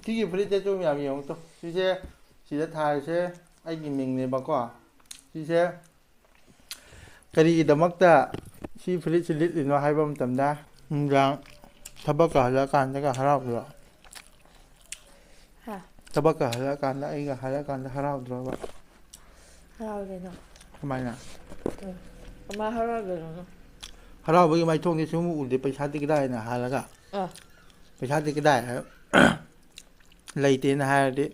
ꯁꯤꯒꯤ ꯐꯨꯔꯤꯠꯁꯦ 좀 ꯌꯥꯝ ꯌꯦꯡꯉꯨ ꯇꯨ ꯁꯤꯁꯦ ꯁꯤꯗ ꯊꯥꯔꯤꯁꯦ ꯑꯩꯒꯤ ꯃꯤꯡꯅꯦꯕꯀꯣ ꯁꯤꯁꯦ ꯀꯔꯤꯒꯤꯗꯃꯛꯇ ꯁꯤ ꯐꯨꯔꯤꯠꯁꯤ ꯂꯤꯠꯂꯤꯅꯣ ꯍꯥꯏꯕ ꯃꯇꯝꯗ ꯅꯨꯡꯗꯥꯡ ꯊꯕꯛꯀ ꯍꯜꯂꯛꯑꯀꯥꯟꯗꯒ ꯍꯔꯥꯎꯕ꯭ꯔꯣ ꯍꯥ ꯊꯕꯛꯀ ꯍꯜꯂꯛꯑꯀꯥꯟꯗ ꯑꯩꯒ ꯍꯜꯂꯛꯑꯀꯥꯟꯗ ꯍꯔꯥꯎꯗ꯭ꯔꯣꯕ ꯍꯔꯥꯎꯏ ꯀꯩꯅꯣ ꯀꯃꯥꯏꯅ ꯀꯃꯥꯏ ꯍꯔꯥꯎꯗꯣꯏꯅꯣ ꯍꯔꯥꯎꯕꯒꯤ ꯃꯥꯏꯊꯣꯡꯁꯦ ꯁꯨꯡꯎ ꯎꯗꯦ ꯄꯩꯁꯥꯗꯤ ꯀꯗꯥꯏꯅ ꯍꯥꯜꯂꯒ ꯄꯩꯁꯥꯗꯤ ꯀꯗꯥꯏ ꯂꯩꯇꯦꯅ ꯍꯥꯏꯔꯗꯤ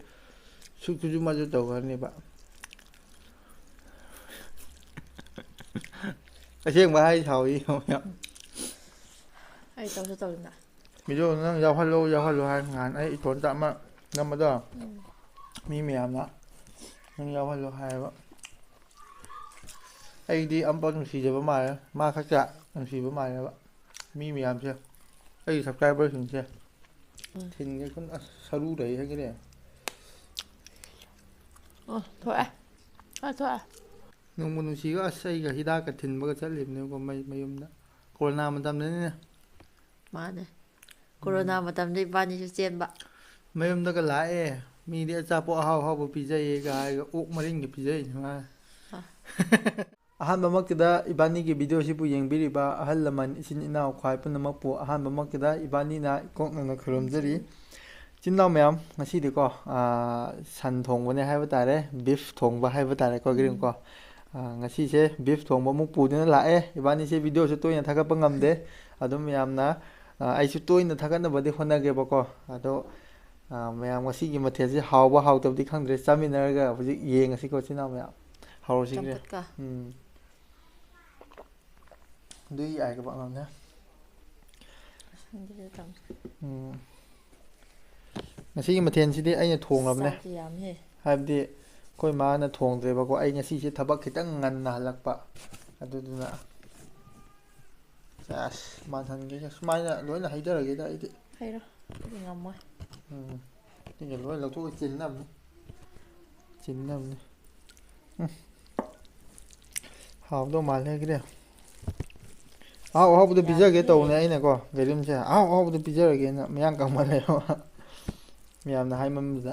ꯁꯨꯛꯁꯨ ꯃꯁꯨ ꯇꯧꯈ꯭ꯔꯅꯦꯕ ꯑꯁꯦꯡꯕ ꯍꯥꯏ ꯁꯥꯎꯏ ꯌꯥꯝ ꯑꯩ ꯇꯧꯁꯨ ꯇꯧꯗꯅ ꯚꯤꯗꯤꯑꯣ ꯅꯪ ꯌꯥꯎꯍꯜꯂꯣ ꯌꯥꯎꯍꯜꯂꯣ ꯍꯥꯏ ꯅꯍꯥꯟ ꯑꯩ ꯏꯇꯣꯝꯇ ꯑꯃ ꯅꯝꯕꯗꯣ ꯃꯤ ꯃꯌꯥꯝꯅ ꯅꯪ ꯌꯥꯎꯍꯜꯂꯣ ꯍꯥꯏꯌꯦꯕ ꯑꯩꯗꯤ ꯑꯃꯐꯥꯎ ꯅꯨꯡꯁꯤꯖꯕ ꯃꯥꯜꯂꯦ ꯃꯥ ꯈꯛꯇ ꯅꯨꯡꯁꯤꯕ ꯃꯥꯜꯂꯦꯕ ꯃꯤ ꯃꯌꯥꯝꯁꯦ ꯑꯩꯒꯤ ꯁꯞꯁꯀ꯭ꯔꯥꯏꯕꯔꯁꯤꯡꯁꯦ ꯊꯤꯟꯒꯦ ꯑꯁ ꯁꯔꯨ ꯂꯩ ꯍꯥꯏꯒꯅꯦ ꯑꯣ ꯊꯣꯛꯑꯦ ꯊꯣꯛꯑꯦ ꯅꯣꯡꯕꯨ ꯅꯨꯡꯁꯤꯒ ꯑꯁ ꯑꯩꯒ ꯍꯤꯗꯥꯛꯀ ꯊꯤꯟꯕꯒ ꯆꯠꯂꯤꯕꯅꯦꯀꯣ ꯃꯌꯨꯝꯗ ꯀꯣꯔꯣꯅꯥ ꯃꯇꯝꯗꯅꯤꯅꯦ ꯃꯥꯅꯦ ꯀꯣꯔꯣꯅꯥ ꯃꯇꯝꯗ ꯏꯕꯥꯅꯤꯁꯨ ꯆꯦꯟꯕ ꯃꯌꯨꯝꯗꯒ ꯂꯥꯛꯑꯦ ꯃꯤꯗꯤ ꯑꯆꯥꯄꯣꯠ ꯑꯍꯥꯎ ꯑꯍꯥꯎꯕ ꯄꯤꯖꯩꯌꯦꯒ ꯍꯥꯏꯔꯒ ꯑꯣꯛ ꯃꯔꯤꯟꯒ ꯄꯤꯖꯩꯅꯦ ꯃꯥ ꯑꯍꯥꯟꯕꯃꯛꯇꯗ ꯏꯕꯥꯅꯤꯒꯤ ꯚꯤꯗꯤꯑꯣꯁꯤꯕꯨ ꯌꯦꯡꯕꯤꯔꯤꯕ ꯑꯍꯜ ꯂꯃꯟ ꯏꯆꯤꯟ ꯏꯅꯥꯎ ꯈ꯭ꯋꯥꯏ ꯄꯨꯝꯅꯃꯛꯄꯨ ꯑꯍꯥꯟꯕꯃꯛꯇꯗ ꯏꯕꯥꯅꯤꯅ ꯏꯀꯣꯛ ꯅꯧꯅ ꯈꯨꯔꯨꯝꯖꯔꯤ ꯏꯆꯤꯟ ꯏꯅꯥꯎ ꯃꯌꯥꯝ ꯉꯁꯤꯗꯤꯀꯣ ꯁꯟ ꯊꯣꯡꯕꯅꯦ ꯍꯥꯏꯕ ꯇꯥꯔꯦ ꯕꯤꯐ ꯊꯣꯡꯕ ꯍꯥꯏꯕ ꯇꯥꯔꯦꯀꯣ ꯒ꯭ꯔꯤꯝꯀꯣ ꯉꯁꯤꯁꯦ ꯕꯤꯐ ꯊꯣꯡꯕ ꯑꯃꯨꯛ ꯄꯨꯗꯨꯅ ꯂꯥꯛꯑꯦ ꯏꯕꯥꯅꯤꯁꯦ ꯚꯤꯗꯤꯑꯣꯁꯨ ꯇꯣꯏꯅ ꯊꯥꯒꯠꯄ ꯉꯝꯗꯦ ꯑꯗꯨꯝ ꯌꯥꯝꯅ ꯑꯩꯁꯨ ꯇꯣꯏꯅ ꯊꯥꯒꯠꯅꯕꯗꯤ ꯍꯣꯠꯅꯒꯦꯕꯀꯣ ꯑꯗꯣ ꯃꯌꯥꯝ ꯉꯁꯤꯒꯤ ꯃꯊꯦꯜꯁꯦ ꯍꯥꯎꯕ ꯍꯥꯎꯇꯕꯗꯤ ꯈꯪꯗ꯭ꯔꯦ ꯆꯥꯃꯤꯟꯅꯔꯒ ꯍꯧꯖꯤꯛ ꯌꯦꯡꯉꯁꯤꯀꯣ ꯏꯆꯤꯟ ꯏꯅꯥꯎ ꯃꯌꯥꯝ ꯍꯧꯔꯁꯤꯒꯦ ꯆꯝꯐꯨꯠꯀ ꯑꯗꯨꯏ ꯌꯥꯏꯒꯕ ꯑꯉꯥꯡꯅꯦ ꯉꯁꯤꯒꯤ ꯃꯊꯦꯜꯁꯤꯗꯤ ꯑꯩꯅ ꯊꯣꯡꯉꯕꯅꯦ ꯆꯥꯛꯇꯤ ꯌꯥꯝꯃꯦꯍꯦ ꯍꯥꯏꯕꯗꯤ ꯑꯩꯈꯣꯏ ꯃꯥꯅ ꯊꯣꯡꯗ꯭ꯔꯦꯕꯀꯣ ꯑꯩ ꯉꯁꯤꯁꯦ ꯊꯕꯛ ꯈꯤꯇꯪ ꯉꯟꯅ ꯍꯜꯂꯛꯄ ꯑꯗꯨꯗꯨꯅ ꯑꯁ ꯃꯥꯟꯍꯟꯒꯦ ꯁꯨꯃꯥꯏꯅ ꯂꯣꯏꯅ ꯍꯩꯊꯔꯒꯦꯗ ꯑꯩꯗꯤ ꯍꯩꯔꯣ ꯑꯩꯗꯤ ꯉꯝꯃꯣꯏ ꯁꯤꯒ ꯂꯣꯏ ꯂꯧꯊꯣꯛꯑ ꯆꯤꯟꯅꯕꯅꯤ ꯆꯤꯟꯅꯕꯅꯤ ꯍꯥꯎꯗꯧ ꯃꯥꯜꯂꯦ ꯑꯍꯥꯎ ꯑꯍꯥꯎꯕꯗ ꯄꯤꯖꯒꯦ ꯌꯥꯝꯃꯤꯍꯦ ꯇꯧꯕꯅꯦ ꯑꯩꯅꯀꯣ ꯌꯦꯔꯨꯝꯁꯦ ꯑꯍꯥꯎ ꯑꯍꯥꯎꯕꯗ ꯄꯤꯖꯔꯒꯦꯅ ꯃꯌꯥꯡ ꯀꯪꯍꯜꯂꯦꯕ ꯃꯌꯥꯝꯅ ꯍꯥꯏꯃꯟꯕꯗ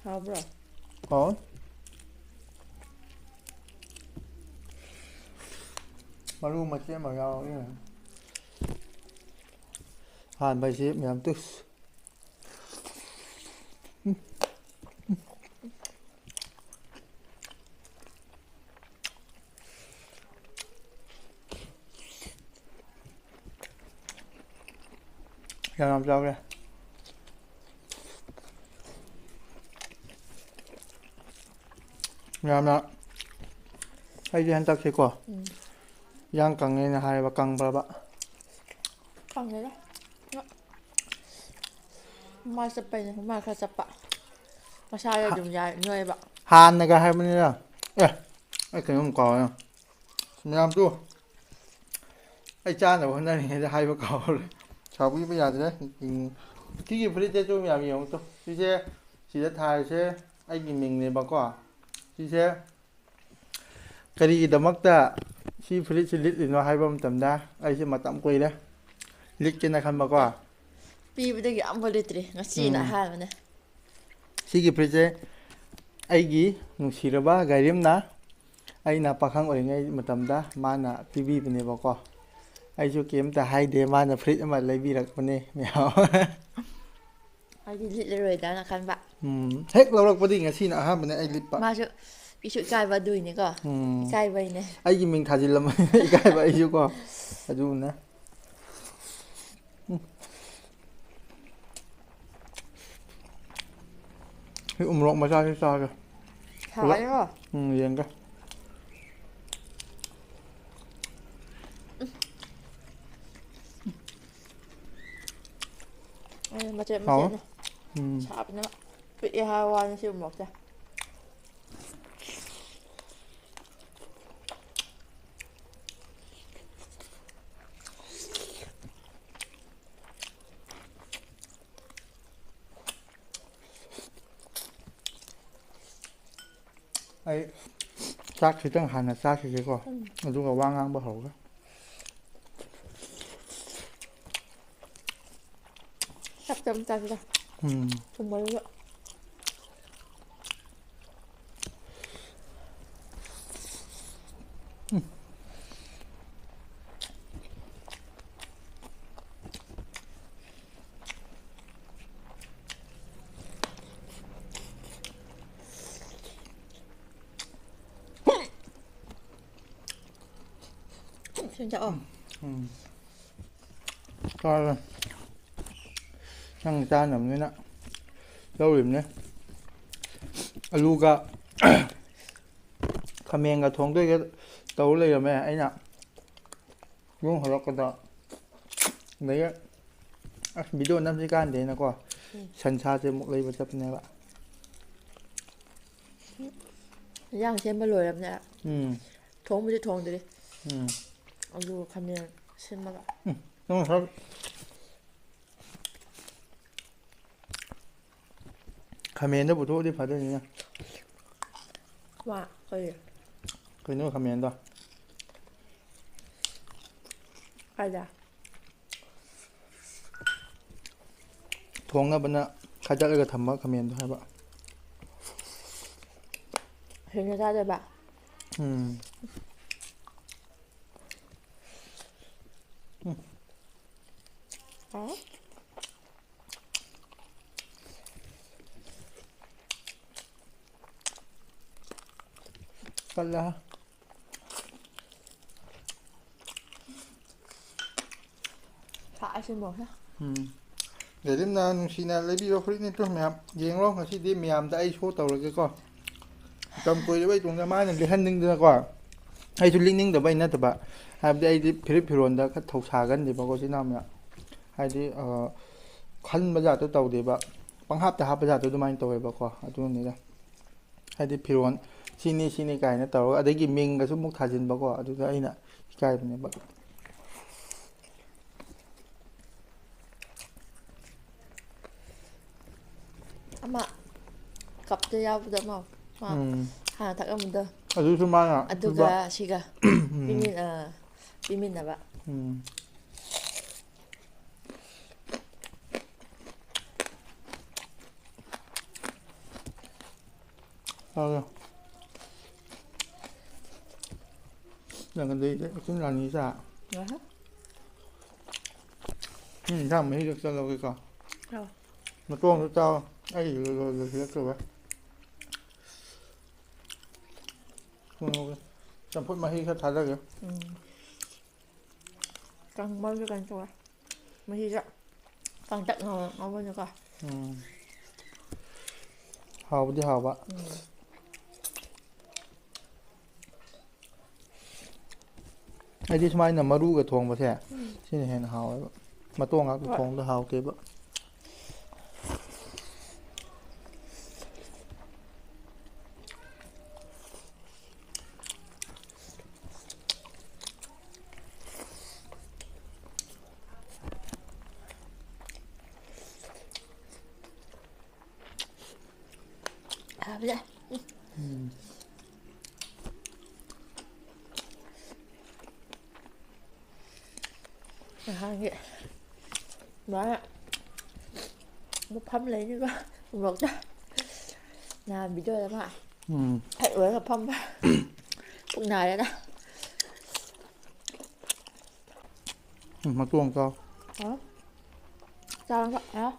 ꯍꯥꯎꯕ꯭ꯔꯣ ꯍꯥꯎꯋꯦ ꯃꯔꯨ ꯃꯆꯦꯠ ꯑꯃ ꯌꯥꯎꯔꯤ ꯑꯍꯥꯟꯕꯩꯁꯤ ꯃꯌꯥꯝ ꯇꯨꯁ ꯌꯥꯝ ꯆꯥꯎꯔꯦ ꯌꯥꯝꯅ ꯑꯩꯗꯤ ꯍꯟꯗꯛꯁꯦꯀꯣ ꯏꯌꯥꯡ ꯀꯪꯉꯦꯅ ꯍꯥꯏꯌꯦꯕ ꯀꯪꯕ꯭ꯔꯕ ꯈꯪꯗꯦꯗ ꯃꯥꯏ ꯆꯠꯄꯩꯅꯦ ꯃꯥꯏ ꯈꯔ ꯆꯠꯄ ꯃꯁꯥꯗ ꯑꯗꯨꯝ ꯌꯥꯏ ꯅꯣꯏꯕ ꯍꯥꯟꯅꯒ ꯍꯥꯏꯕꯅꯤꯅ ꯑꯩ ꯀꯩꯅꯣꯝ ꯀꯥꯎꯋꯦ ꯃꯌꯥꯝꯁꯨ ꯑꯩ ꯆꯥꯅꯕ ꯍꯣꯠꯅꯔꯤꯉꯩꯗ ꯍꯥꯏꯕ ꯀꯥꯎꯔꯦ ꯁꯥꯎꯕꯤꯕ ꯌꯥꯗ꯭ꯔꯦ ꯁꯤꯒꯤ ꯐꯨꯔꯤꯠꯁꯦ ꯁꯨꯝ ꯌꯥꯝ ꯌꯦꯡꯉꯨ ꯇꯨ ꯁꯤꯁꯦ ꯁꯤꯗ ꯊꯥꯔꯤꯁꯦ ꯑꯩꯒꯤ ꯃꯤꯡꯅꯦꯕꯀꯣ ꯁꯤꯁꯦ ꯀꯔꯤꯒꯤꯗꯃꯛꯇ ꯁꯤ ꯐꯨꯔꯤꯠꯁꯤ ꯂꯤꯠꯂꯤꯅꯣ ꯍꯥꯏꯕ ꯃꯇꯝꯗ ꯑꯩꯁꯦ ꯃꯇꯝ ꯀꯨꯏꯔꯦ ꯂꯤꯠꯀꯦꯅ ꯈꯟꯕꯀꯣ ꯄꯤꯕꯗꯒꯤ ꯑꯝꯐꯥꯎ ꯂꯤꯠꯇ꯭ꯔꯤ ꯉꯁꯤꯅ ꯑꯍꯥꯟꯕꯅꯦ ꯁꯤꯒꯤ ꯐꯨꯔꯤꯠꯁꯦ ꯑꯩꯒꯤ ꯅꯨꯡꯁꯤꯔꯕ ꯒꯥꯏꯔꯦꯝꯅ ꯑꯩꯅ ꯄꯥꯈꯪ ꯑꯣꯏꯔꯤꯉꯩ ꯃꯇꯝꯗ ꯃꯥꯅ ꯄꯤꯕꯤꯕꯅꯦꯕꯀꯣ ꯑꯩꯁꯨ ꯀꯩꯝꯇ ꯍꯥꯏꯗꯦ ꯃꯥꯅ ꯐꯨꯔꯤꯠ ꯑꯃ ꯂꯩꯕꯤꯔꯛꯄꯅꯦ ꯃꯌꯥꯝ ꯑꯩꯗꯤ ꯂꯤꯠꯂꯔꯣꯏꯗ꯭ꯔꯅ ꯈꯟꯕ ꯍꯦꯛ ꯂꯧꯔꯛꯄꯗꯒꯤ ꯉꯁꯤꯅ ꯑꯍꯥꯟꯕꯅꯦ ꯑꯩ ꯂꯤꯠꯄ ꯃꯥꯁꯨ ꯀꯩꯁꯨ ꯏꯀꯥꯏꯕ ꯑꯗꯨꯏꯅꯤꯀꯣ ꯏꯀꯥꯏꯕꯩꯅꯦ ꯑꯩꯒꯤ ꯃꯤꯡ ꯊꯥꯖꯤꯜꯂꯝꯕꯅꯤꯅ ꯏꯀꯥꯏꯕ ꯑꯩꯁꯨꯀꯣ ꯑꯗꯨꯅꯦ ꯁꯤ ꯎꯃꯣꯔꯣꯛ ꯃꯆꯥꯁꯤ ꯆꯥꯒꯦ ꯄꯨꯂꯞ ꯁꯥꯏꯌꯦꯀꯣ ꯌꯦꯡꯒꯦ ꯃꯆꯦꯠ ꯍꯥꯎꯋꯦ ꯃꯆꯦꯠꯅꯦ ꯁꯥꯕꯅꯦꯕ ꯄꯤꯛꯑꯦ ꯍꯥꯏꯕ ꯋꯥꯅꯤ ꯁꯤ ꯎꯃꯣꯔꯣꯛꯁꯦ ꯑꯩ ꯆꯥꯛ ꯈꯤꯇꯪ ꯍꯥꯟꯅ ꯆꯥꯈꯤꯒꯦꯀꯣ ꯑꯗꯨꯒ ꯋꯥ ꯉꯥꯡꯕ ꯍꯧꯔꯒꯦ ทับจำจันจ้ะ อืม ถุงมือเยอะฉันจะออก ก็นั่งจานแบบนี้นะเราหลิมเนี่ยอาลูกก็ ขมิ้นกับทงด้วยก็โตเลยแม่ไอ้น่ะยุ่งหัวเราะกันต่อเนี่ยวิดีโอน้ำสิการเดี๋ยวนะก็ฉันชาเจมุกเลยว่าจะเป็นไงวะ ย่างเส้นมาเลยแบบเนี้ย ทงไม่ใช่ทงดิ เอาดูคำเนี้ยเส้นมาละ ต้องครับขมิ้นได้บุตรที่ผ่านด้วยนี่นะ ว่าเคย เคยนึกว่าขมิ้นตัว ใครจ้ะ ทงกับมันนะข้าจะเลยก็ทำว่าขมิ้นตัวให้ปะ เห็นจะได้เลยปะ อ๋อ กันละ พระไอ้ฉันบอกนะ เดี๋ยวเล่มนานชีนาเลยพี่เราฟริกนี่ตัวแม่ยิงร้องกับที่ดีเมียมได้โชว์ตัวเลยก็จำคุยไว้ตรงนี้มาหนึ่งเดือนหนึ่งเดือนกว่าไอ้ชุดลิงนิ่งแต่ไม่น่าจะแบบไอ้ที่พิริพิรนแต่เขาถกชากันเดี๋ยวบอกว่าที่น้ำเนี่ยไอ้ที่ขั้นประหยัดตัวเต่าเดี๋ยวแบบปังฮับแต่ฮับประหยัดตัวไม่ตัวแบบก็ตัวนี้นะไอ้ที่พิรนชีนี่ไก่นะแต่ว่าไอ้ที่มิงกับสมุกทาจินบอกว่าตัวไอ้น่ะไก่เป็นแบบ อามากับจะยาวเดิมเอามาหาทักเอาเหมือนเดิม aduh semangat aduga shiga pimin pimin na ba Jangan di cũng là như sao hả sao mấy được sao cái con đâu mà con nó cho ấy rồi rồi chăm phút mà hi thật thật rồi càng bao nhiêu càng cho mà hi dạ càng tận rồi ngon bao nhiêu cả hào đi hào bạnไอ้ที่ทำไมน่ะมารู้กับทงมาแท้ที่เห็นหาวมาตัวงักกับทงแล้วหาวเก็บอ่ะไปเลยhàng đó ạ một phăm lấy như vậy một đó là bị chơi lắm ạ hãy uống là phăm cũng này đấy đó มาตัวงเจ้า đó sao vậy đó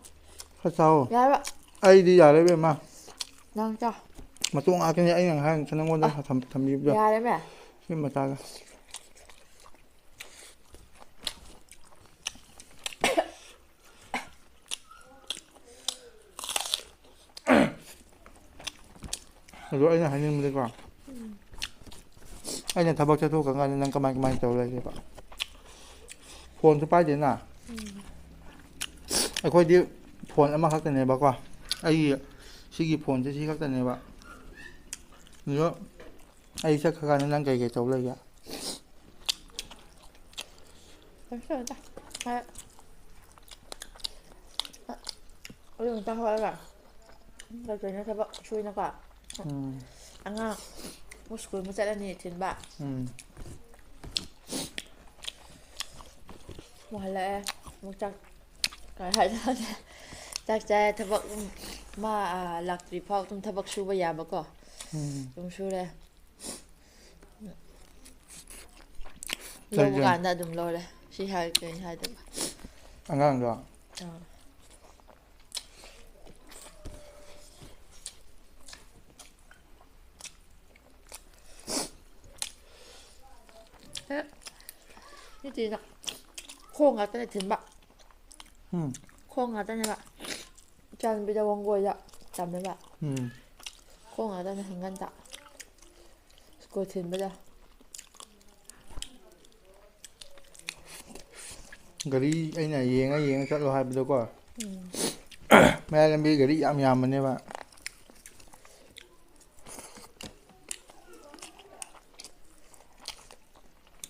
ข้าเจ้า dạ vậy ไอ้ดีอย่าเลยเว้ยมา đang cho มาตัวงอากันเนี่ยไอ้อย่างนั้นฉันนั่งวันนั้นทำยิบด้วย dạ đấy mẹ ขึ้นมาตากันrồi anh này nhưng mà đi qua anh này thằng bác cho thu cả ngày năng cầm mai tàu đây các bạn phồn thứ ba đến nàoไอ้คนที่ผลเอามาคักแต่ไหนบอกว่าไอ้ชิกิผลจะชี้คักแต่ไหนบ้างหรือว่าไอ้ชักการนั่งไก่เจ้าเลยอ่ะ rồi ta người ta hỏi là rồi rồi nó sẽ bận chui nó cả ăn à một school mới sẽ là nhỉ trên bạn một lẽ một chắc ꯀꯩ ꯍꯥꯏꯇꯥꯔꯦ ꯆꯥꯛ ꯆꯥꯏ ꯊꯕꯛ ꯃꯥ ꯂꯥꯛꯇ꯭ꯔꯤ ꯐꯥꯎ ꯑꯗꯨꯝ ꯊꯕꯛ ꯁꯨꯕ ꯌꯥꯕꯀꯣ ꯑꯗꯨꯝ ꯁꯨꯔꯦ ꯂꯧꯕ ꯀꯥꯟꯗ ꯑꯗꯨꯝ ꯂꯧꯔꯦ ꯁꯤ ꯀꯩ ꯍꯥꯏꯗꯕ ꯑꯉꯥꯡꯗꯣ ꯅꯠꯇꯦꯗ ꯈꯣꯡ ꯉꯥꯛꯇꯅꯦ ꯊꯤꯟꯕ ꯎꯝ ꯈꯣꯡ ꯉꯥꯛꯇꯅꯦꯕ ꯏꯆꯥꯅꯨꯄꯤꯗ ꯋꯥꯡꯒꯣꯏꯗ ꯇꯝꯃꯦꯕ ꯎꯝ ꯈꯣꯡ ꯉꯥꯛꯇꯅꯦ ꯍꯪꯒꯟꯇ ꯁ꯭ꯀꯨꯜ ꯊꯤꯟꯕꯗ ꯒꯥꯔꯤ ꯑꯩꯅ ꯌꯦꯡꯉ ꯆꯠꯂꯣ ꯍꯥꯏꯕꯗꯣꯀꯣ ꯃꯌꯥꯏ ꯂꯝꯕꯤ ꯒꯥꯔꯤ ꯌꯥꯝ ꯌꯥꯝꯕꯅꯦꯕ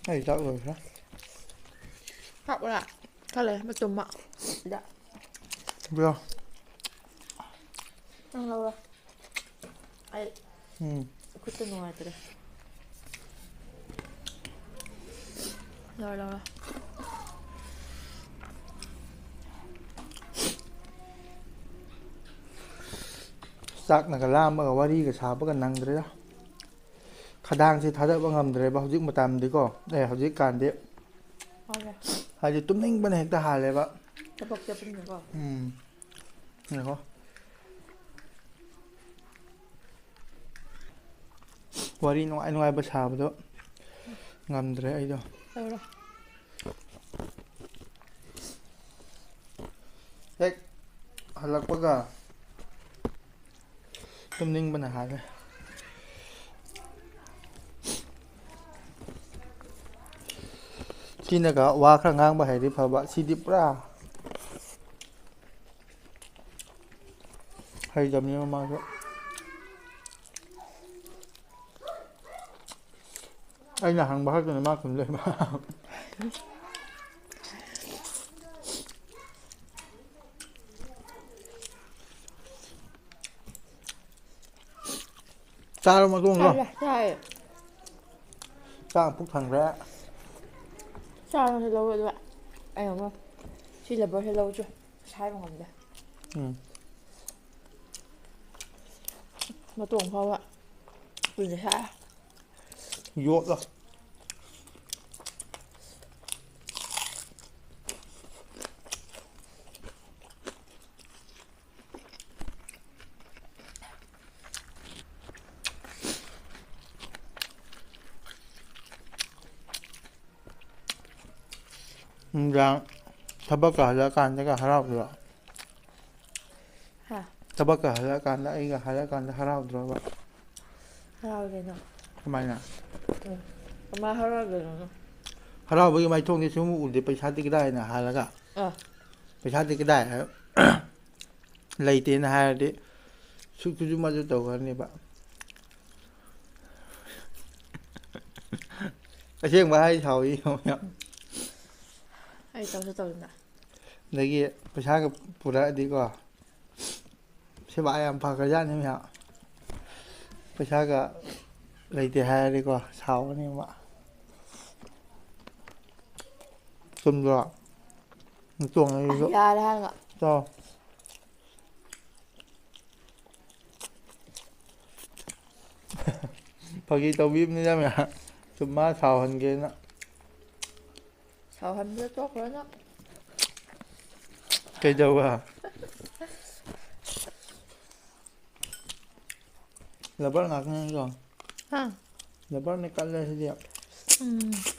ꯑꯩ ꯆꯥꯛ ꯂꯣꯏꯈ꯭ꯔꯦ ꯍꯥꯞꯄ꯭ꯔꯥ ꯈꯜꯂꯦ ꯃꯇꯨꯝꯃ ꯁꯤꯗ ꯕ꯭ꯔꯣ ꯅꯪ ꯂꯧꯔꯣ ꯑꯩ ꯎꯝ ꯈꯨꯠꯇ ꯅꯨꯡꯉꯥꯏꯇ꯭ꯔꯦ ꯂꯧꯔꯣ ꯆꯥꯛꯅꯒ ꯂꯥꯝꯕꯒ ꯋꯥꯔꯤꯒ ꯁꯥꯕꯒ ꯅꯪꯗ꯭ꯔꯦꯗ ꯈꯗꯥꯡꯁꯦ ꯊꯥꯗꯕ ꯉꯝꯗ꯭ꯔꯦꯕ ꯍꯧꯖꯤꯛ ꯃꯇꯝꯗꯤꯀꯣ ꯍꯧꯖꯤꯛꯀꯥꯟꯗꯤ ꯍꯣꯏꯅꯦ ꯍꯥꯏꯗꯤ ꯇꯨꯝꯅꯤꯡꯕꯅ ꯍꯦꯛꯇ ꯍꯥꯜꯂꯦꯕ ꯊꯕꯛ ꯆꯠꯄꯅꯤꯅꯀꯣ ꯉꯥꯏꯈꯣ ꯋꯥꯔꯤ ꯅꯨꯡꯉꯥꯏ ꯅꯨꯡꯉꯥꯏꯕ ꯁꯥꯕꯗꯣ ꯉꯝꯗ꯭ꯔꯦ ꯑꯩꯗꯣ ꯂꯧꯔꯣ ꯍꯦꯛ ꯍꯜꯂꯛꯄꯒ ꯇꯨꯝꯅꯤꯡꯕꯅ ꯍꯥꯜꯂꯦ ꯁꯤꯅꯒ ꯋꯥ ꯈꯔ ꯉꯥꯡꯕ ꯍꯩꯔꯗꯤ ꯐꯕ ꯁꯤꯗꯤ ꯄꯨꯔꯥ ꯍꯩꯇꯕꯅꯦꯕ ꯃꯥꯁꯨ ꯑꯩꯅ ꯍꯪꯕ ꯈꯛꯇꯅꯤ ꯃꯥ ꯈꯨꯝ ꯂꯩꯕ ꯆꯥꯔꯕ ꯃꯇꯨꯡꯗꯣ ꯆꯥꯏꯌꯦ ꯆꯥꯛ ꯄꯨꯛ ꯊꯟꯈ꯭ꯔꯦ ꯆꯥꯔꯣꯁꯤ ꯂꯧꯔꯣ ꯑꯗꯨꯒ ꯑꯩ ꯑꯃꯨꯛ ꯁꯤ ꯂꯦꯕꯔꯁꯤ ꯂꯧꯗ꯭ꯔꯤ ꯁꯥꯏꯕ ꯉꯝꯗꯦ ꯃꯇꯣꯡ ꯐꯥꯎꯕ ꯀꯨꯏꯅ ꯁꯥꯏ ꯌꯣꯠꯂꯣ ꯅꯨꯡꯗꯥꯡ ꯊꯕꯛꯀ ꯍꯜꯂꯛꯑꯀꯥꯟꯗꯒ ꯍꯔꯥꯎꯗ꯭ꯔꯣ ꯍꯥ ꯊꯕꯛꯀ ꯍꯜꯂꯛꯑꯀꯥꯟꯗ ꯑꯩꯒ ꯍꯜꯂꯛꯑꯀꯥꯟꯗ ꯍꯔꯥꯎꯗ꯭ꯔꯣꯕ ꯍꯔꯥꯎꯏ ꯀꯩꯅꯣ ꯀꯃꯥꯏꯅ ꯀꯃꯥꯏ ꯍꯔꯥꯎꯗꯣꯏꯅꯣ ꯍꯔꯥꯎꯕꯒꯤ ꯃꯥꯏꯊꯣꯡꯗꯤ ꯁꯨꯡꯎ ꯎꯗꯦ ꯄꯩꯁꯥꯗꯤ ꯀꯗꯥꯏꯅ ꯍꯥꯜꯂꯒ ꯄꯩꯁꯥꯗꯤ ꯀꯗꯥꯏ ꯂꯩꯇꯦꯅ ꯍꯥꯏꯔꯗꯤ ꯁꯨꯛꯁꯨ ꯃꯁꯨ ꯇꯧꯈ꯭ꯔꯅꯦꯕ ꯑꯁꯦꯡꯕ ꯍꯥꯏ ꯁꯥꯎꯋꯤ ꯑꯩ ꯇꯧꯁꯨ ꯇꯧꯗꯅ ꯑꯗꯒꯤ ꯄꯩꯁꯥꯒ ꯄꯨꯔꯛꯑꯗꯤꯀꯣ ꯁꯦꯕꯥ ꯌꯥꯝ ꯐꯈ꯭ꯔꯖꯥꯠꯅꯤ ꯃꯌꯥꯝ ꯄꯩꯁꯥꯒ ꯂꯩꯇꯦ ꯍꯥꯏꯔꯗꯤꯀꯣ ꯁꯥꯎꯒꯅꯦꯕ ꯆꯨꯝꯗ꯭ꯔꯣ ꯇꯣꯡꯉꯁꯨ ꯌꯥꯔꯦ ꯍꯥꯏꯔꯒ ꯆꯥꯎ ꯐꯥꯒꯤ ꯇꯧꯕꯤꯕꯅꯤꯅ ꯃꯌꯥꯝ ꯁꯨꯝ ꯃꯥ ꯁꯥꯎꯍꯟꯒꯦꯅ ꯁꯥꯎꯍꯟꯕꯗ ꯇꯣꯛꯈ꯭ꯔꯣ ꯅꯪ ꯀꯩꯗꯧꯕ ꯔꯕꯔ ꯉꯥꯛꯇꯅꯤꯀꯣ ꯍꯥ ꯔꯕꯔꯅ ꯀꯜꯂꯦ ꯁꯤꯗꯤ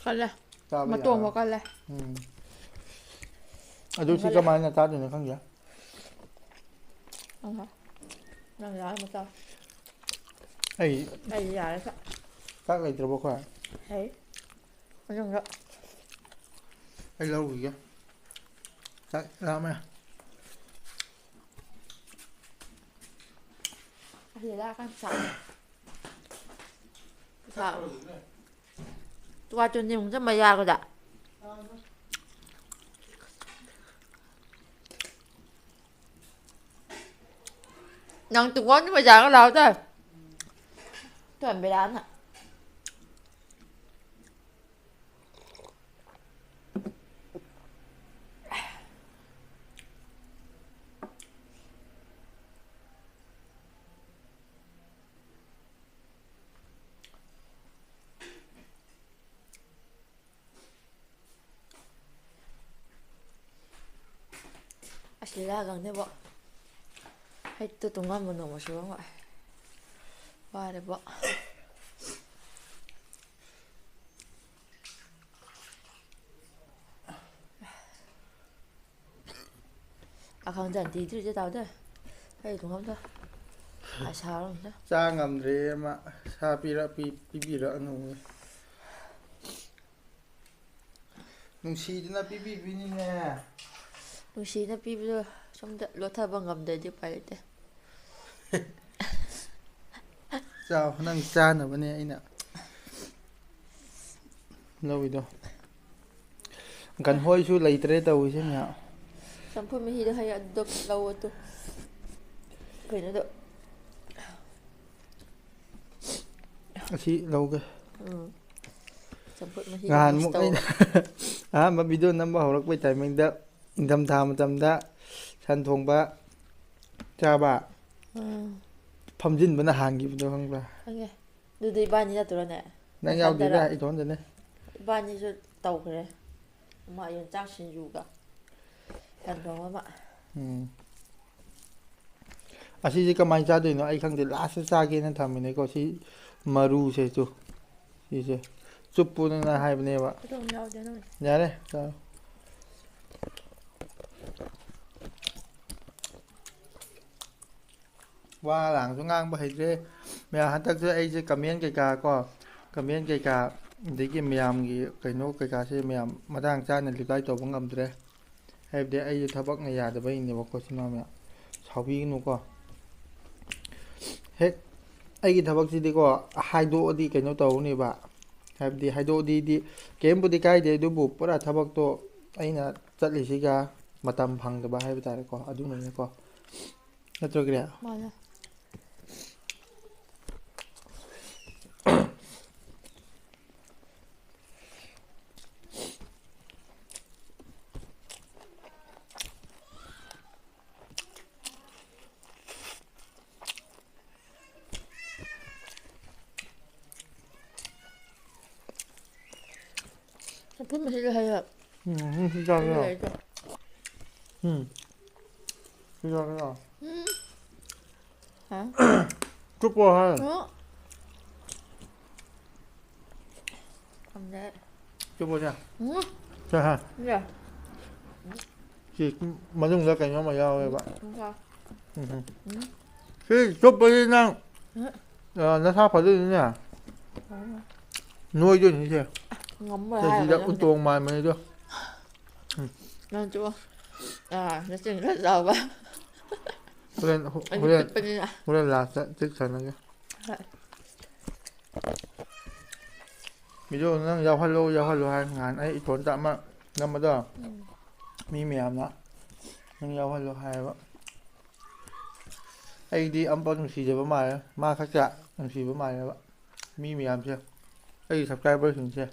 ꯀꯜꯂꯦ ꯆꯥꯕ ꯃꯇꯣꯡꯐꯥꯎ ꯌꯥꯔꯣꯏ ꯀꯜꯂꯦ ꯑꯗꯨ ꯁꯤ ꯀꯟꯒꯜꯂꯦ ꯀꯃꯥꯏꯅ ꯆꯥꯗꯣꯏꯅꯣ ꯈꯪꯗꯦ ꯅꯪ ꯌꯥꯔꯒ ꯆꯥꯎ ꯑꯩ ꯑꯩꯗꯤ ꯌꯥꯔꯦ ꯆꯥꯛ ꯂꯩꯇ꯭ꯔꯕꯣ ꯑꯩꯈꯣꯏ ꯂꯩ ꯃꯅꯨꯡꯗ ꯑꯩ ꯂꯧꯔꯨꯈꯤꯒꯦ ꯆꯥꯛ ꯂꯥꯝꯃꯦ ꯑꯁꯤꯗ ꯂꯥꯛꯑꯀꯥꯟꯗ ꯆꯥꯎ Nâng từ quán nhưng mà giờ có lâu thôi. Tôi làm bề đám nè. ꯑꯁꯤꯗ ꯈꯪꯗꯦꯕꯣ ꯍꯩꯇꯨ ꯇꯣꯉꯥꯟꯕ ꯅꯣꯡꯃ ꯁꯨꯔꯝ ꯋꯥꯔꯦꯕꯣ ꯑꯈꯪꯗꯅ ꯇꯤꯗ꯭ꯔꯤꯁꯦ ꯇꯥꯎꯗꯦ ꯑꯩ ꯊꯨꯡꯉꯝꯗ ꯑꯁꯥꯔꯝꯗ ꯆꯥ ꯉꯝꯗ꯭ꯔꯦ ꯑꯃ ꯁꯥ ꯄꯤꯕꯤꯔꯛꯑꯅꯨ ꯅꯨꯡꯁꯤꯗꯅ ꯄꯤꯕꯤꯕꯅꯤꯅꯦ ꯅꯨꯡꯁꯤꯅ ꯄꯤꯕꯗꯣ ꯁꯣꯝꯗ ꯂꯣꯠꯊꯕ ꯉꯝꯗ꯭ꯔꯗꯤ ꯎꯄꯥꯏ ꯂꯩꯇꯦ ꯆꯥꯎ ꯅꯪ ꯆꯥꯅꯕꯅꯦ ꯑꯩꯅ ꯂꯧꯏꯗꯣ ꯒꯟꯍꯣꯏꯁꯨ ꯂꯩꯇ꯭ꯔꯦ ꯇꯧꯔꯤꯁꯦ ꯃꯌꯥꯝ ꯆꯝꯐꯨꯠ ꯃꯍꯤꯗꯣ ꯍꯩ ꯑꯗꯨꯗꯣ ꯂꯧꯑꯣꯗꯣ ꯀꯩꯅꯣꯗꯣ ꯑꯁꯤ ꯂꯧꯒꯦ ꯆꯝꯐꯨꯠ ꯃꯍꯤꯗꯣ ꯃꯤꯛꯁ ꯅꯍꯥꯟꯃꯨꯛ ꯑꯩꯅ ꯇꯧꯔꯒ ꯑꯍꯥꯟꯕ ꯚꯤꯗꯤꯑꯣ ꯅꯝꯕ ꯍꯧꯔꯛꯄꯩ ꯇꯥꯏꯃꯤꯡꯗ ꯏꯪꯊꯝꯊꯥ ꯃꯇꯝꯗ ꯁꯟ ꯊꯣꯡꯕ ꯆꯥꯕ ꯐꯝꯖꯤꯟꯕꯅ ꯍꯥꯟꯈꯤꯕꯗꯣ ꯈꯪꯕ꯭ꯔꯥ ꯈꯪꯉꯦ ꯑꯗꯨꯗꯤ ꯏꯕꯥꯅꯤ ꯅꯠꯇ꯭ꯔꯣꯅꯦ ꯅꯪ ꯅꯊꯟꯗꯔ ꯌꯥꯎꯗꯦꯗ ꯏꯇꯣꯟꯗꯅꯦ ꯏꯕꯥꯅꯤꯁꯨ ꯇꯧꯈ꯭ꯔꯦ ꯑꯃ ꯌꯣꯡꯆꯥꯛ ꯁꯤꯡꯖꯨꯒ ꯁꯟ ꯊꯣꯡꯕ ꯑꯃ ꯑꯁꯤꯁꯦ ꯀꯃꯥꯏꯅ ꯆꯥꯗꯣꯏꯅꯣ ꯑꯩ ꯈꯪꯗꯦ ꯂꯥꯁꯇ ꯆꯥꯒꯦꯅ ꯊꯝꯃꯤꯅꯦꯀꯣ ꯁꯤ ꯃꯔꯨꯁꯦ ꯁꯤꯁꯦ ꯆꯨꯞꯄꯨꯅ ꯍꯥꯏꯕꯅꯦꯕ ꯑꯗꯨꯝ ꯌꯥꯎꯗꯦ ꯅꯪ ꯌꯥꯔꯦ ꯆꯥꯔꯣ ꯋꯥ ꯂꯥꯡꯁꯨ ꯉꯥꯡꯕ ꯍꯩꯇ꯭ꯔꯦ ꯃꯌꯥꯝ ꯍꯟꯗꯛꯁꯦ ꯑꯩꯁꯦ ꯀꯃꯦꯟ ꯀꯩꯀꯥ ꯀꯣ ꯀꯃꯦꯟ ꯀꯩꯀꯥ ꯑꯗꯒꯤ ꯃꯌꯥꯝꯒꯤ ꯀꯩꯅꯣ ꯀꯩꯀꯥꯁꯦ ꯃꯌꯥꯝ ꯃꯇꯥꯡ ꯆꯥꯅ ꯔꯤꯄ꯭ꯂꯥꯏ ꯇꯧꯕ ꯉꯝꯗ꯭ꯔꯦ ꯍꯥꯏꯕꯗꯤ ꯑꯩꯁꯨ ꯊꯕꯛꯅ ꯌꯥꯗꯕꯩꯅꯦꯕꯀꯣ ꯁꯤꯅ ꯃꯌꯥꯝ ꯁꯥꯎꯕꯤꯒꯅꯨꯀꯣ ꯍꯦꯛ ꯑꯩꯒꯤ ꯊꯕꯛꯁꯤꯗꯤꯀꯣ ꯍꯥꯏꯗꯣꯛꯑꯗꯤ ꯀꯩꯅꯣ ꯇꯧꯅꯦꯕ ꯍꯥꯏꯕꯗꯤ ꯍꯥꯏꯗꯣꯛꯑꯗꯤ ꯀꯔꯤꯝꯕꯨꯗꯤ ꯀꯥꯏꯗꯦ ꯑꯗꯨꯕꯨ ꯄꯨꯔꯥ ꯊꯕꯛꯇꯣ ꯑꯩꯅ ꯆꯠꯂꯤꯁꯤꯒ ꯃꯇꯝ ꯐꯪꯗꯕ ꯍꯥꯏꯕ ꯇꯥꯔꯦꯀꯣ ꯑꯗꯨꯅꯅꯦꯀꯣ ꯅꯠꯇ꯭ꯔꯣ ꯀ꯭ꯔꯤꯌꯥ ꯃꯥꯅꯦ ꯆꯝꯐꯨꯠ ꯃꯍꯤꯗꯣ ꯍꯩꯌꯣ ꯁꯤ ꯑꯩꯁꯨ ꯆꯥꯒꯦꯔꯣ ꯂꯩꯗꯣ ꯁꯤ ꯆꯥꯒꯦꯔꯣ ꯍꯥ ꯆꯨꯞꯄꯣ ꯍꯥꯏ ꯉꯝꯗꯦ ꯆꯨꯞꯄꯣꯁꯦ ꯁꯦ ꯌꯥ ꯁꯤ ꯃꯅꯨꯡꯗ ꯀꯩꯅꯣꯝꯃ ꯌꯥꯎꯋꯦꯕ ꯆꯥꯎ ꯁꯤ ꯆꯨꯞꯄꯁꯤ ꯅꯪ ꯅꯁꯥ ꯐꯗꯣꯏꯅꯤꯅꯦ ꯅꯣꯏꯗꯣꯏꯅꯤ ꯉꯝꯃꯣꯏ ꯁꯤꯗ ꯍꯥꯏꯔꯒ ꯅꯪꯗꯤ ꯎꯇꯣꯡ ꯃꯥꯟꯕꯅꯤꯗꯣ ꯅꯪ ꯆꯨꯞꯄꯣ ꯅꯆꯤꯟ ꯈꯔ ꯆꯥꯎꯕ ꯑꯩꯗꯤ ꯄꯤꯛꯄꯅꯤꯅ ꯍꯣꯔꯦꯟ ꯂꯥꯁꯇ ꯆꯤꯛꯊꯅꯒꯦ ꯍꯣꯏ ꯚꯤꯗꯤꯑꯣ ꯅꯪ ꯌꯥꯎꯍꯜꯂꯣ ꯍꯥꯏ ꯅꯍꯥꯟ ꯑꯩ ꯏꯇꯣꯝꯇ ꯑꯃ ꯅꯝꯕꯗꯣ ꯃꯤ ꯃꯌꯥꯝꯅ ꯅꯪ ꯌꯥꯎꯍꯜꯂꯣ ꯍꯥꯏꯌꯦꯕ ꯑꯩꯗꯤ ꯑꯃꯐꯥꯎ ꯅꯨꯡꯁꯤꯖꯕ ꯃꯥꯜꯂꯦ ꯃꯥ ꯈꯛꯇ ꯅꯨꯡꯁꯤꯕ ꯃꯥꯜꯂꯦꯕ ꯃꯤ ꯃꯌꯥꯝꯁꯦ ꯑꯩꯒꯤ ꯁꯞꯁꯀ꯭ꯔꯥꯏꯕꯔꯁꯤꯡꯁꯦ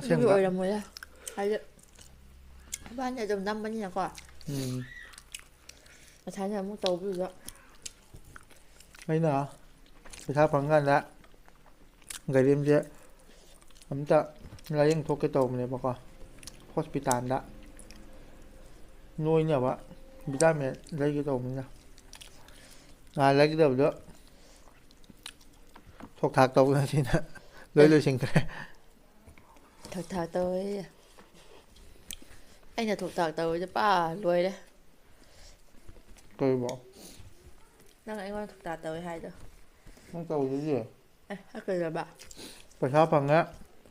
ꯑꯗꯨꯒꯤ ꯑꯁꯦꯡꯕ ꯑꯣꯏꯔꯝꯃꯣꯏꯗ ꯍꯥꯏꯗꯤ ꯏꯕꯥꯅꯤ ꯑꯗꯨꯝ ꯅꯝꯕꯅꯤꯅꯀꯣ ꯃꯁꯥꯅ ꯑꯃꯨꯛ ꯇꯧꯕꯗꯨꯗ ꯑꯩꯅ ꯄꯩꯁꯥ ꯐꯪꯀꯥꯟꯗ ꯒꯥꯔꯤꯝꯁꯦ ꯑꯝꯇ ꯂꯥꯏꯌꯦꯡ ꯊꯣꯛꯀꯦ ꯇꯧꯕꯅꯦꯕꯀꯣ ꯍꯣꯁꯄꯤꯇꯥꯜꯗ ꯅꯣꯏꯅꯕ ꯚꯤꯇꯥꯃꯤꯟ ꯂꯩꯒꯦ ꯇꯧꯕꯅꯤꯅ ꯅꯍꯥꯟ ꯂꯩꯒꯗꯕꯗꯣ ꯊꯣꯛ ꯊꯥꯛ ꯇꯧꯕꯁꯤꯅ ꯂꯣꯏ ꯂꯣꯏꯁꯤꯟꯈ꯭ꯔꯦ ꯊꯣꯛ ꯊꯥꯛ ꯇꯧꯋꯦꯌꯦ ꯑꯩꯅ ꯊꯣꯛ ꯊꯥꯛ ꯇꯧꯔꯤꯁꯦ ꯂꯣꯏꯔꯦ ꯀꯩꯕꯣ ꯅꯪ ꯑꯩꯉꯣꯟꯗ ꯊꯣꯛ ꯊꯥꯛ ꯇꯧꯋꯦ ꯍꯥꯏꯗꯣ ꯅꯪ ꯇꯧꯗꯨꯗꯤ ꯀꯩꯗꯧꯕ ꯄꯩꯁꯥ ꯐꯪꯉꯦ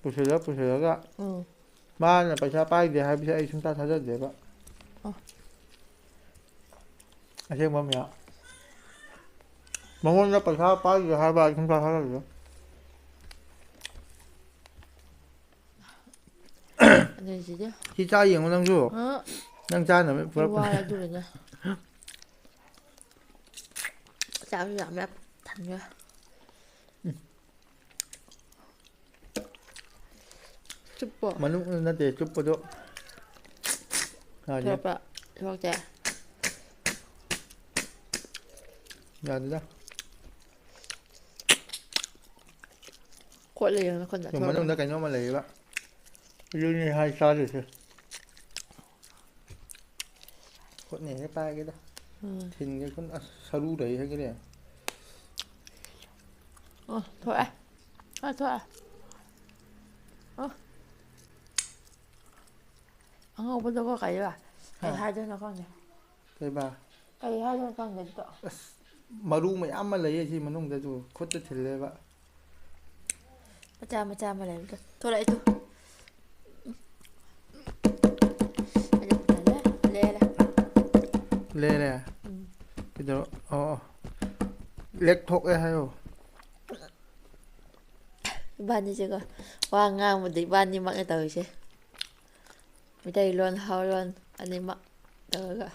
ꯄꯨꯁꯤꯜꯂꯒ ꯃꯥꯅ ꯄꯩꯁꯥ ꯄꯥꯏꯗꯦ ꯍꯥꯏꯕꯁꯦ ꯑꯩ ꯁꯨꯡꯊꯥ ꯊꯥꯖꯗꯦꯕ ꯑꯁꯦꯡꯕ ꯃꯌꯥꯝ ꯃꯉꯣꯟꯗ ꯄꯩꯁꯥ ꯄꯥꯏꯗꯦ ꯍꯥꯏꯕ ꯑꯩ ꯁꯨꯡꯊꯥ ꯊꯥꯖꯗꯦ ꯑꯗꯨꯏꯁꯤꯗꯤ ꯁꯤ ꯆꯥ ꯌꯦꯡꯉꯨ ꯅꯪꯁꯨ ꯅꯪ ꯆꯥꯅꯕ ꯑꯩ ꯄꯨꯔꯛꯄꯅꯦ ꯋꯥꯔꯦ ꯑꯗꯨꯒꯤꯅꯦ ꯆꯥꯛꯁꯨ ꯌꯥꯝ ꯊꯟꯈ꯭ꯔꯦ ꯆꯨꯞꯄꯣ ꯃꯅꯨꯡ ꯅꯠꯇꯦ ꯆꯨꯞꯄꯗꯣ ꯌꯥꯗꯦ ꯊꯣꯛꯄ ꯊꯣꯛꯇꯦ ꯌꯥꯗꯦꯗ ꯈꯣꯠꯂ ꯌꯦꯡꯉꯣ ꯅꯈꯨꯠꯅ ꯊꯣꯛꯂꯛꯄ꯭ꯔꯥ ꯃꯅꯨꯡꯗ ꯀꯩꯅꯣꯝꯃ ꯂꯩꯌꯦꯕ ꯑꯗꯨꯅꯤ ꯍꯥꯏ ꯆꯥꯗꯣꯏꯁꯦ khốt này cái tay cái đó Ừ. thìn cái con saru đấy hay cái này Thôi à. Thôi à. 한국보다 거 가야. 하잖아 건데. cái bà 아이 하잖아 건데 또. maru mày ăn mà lấy gì mà nung ra rồi khốt cho thìn lên vậy 맞아 말해. 돌아 또. 아니 볼래? 레라. lên này à cái đó lệch thuộc ấy hay không 이반이 제가 왕아 뭐 이반이 막 했다 이제. 미다이 런 하런 아니 막 내가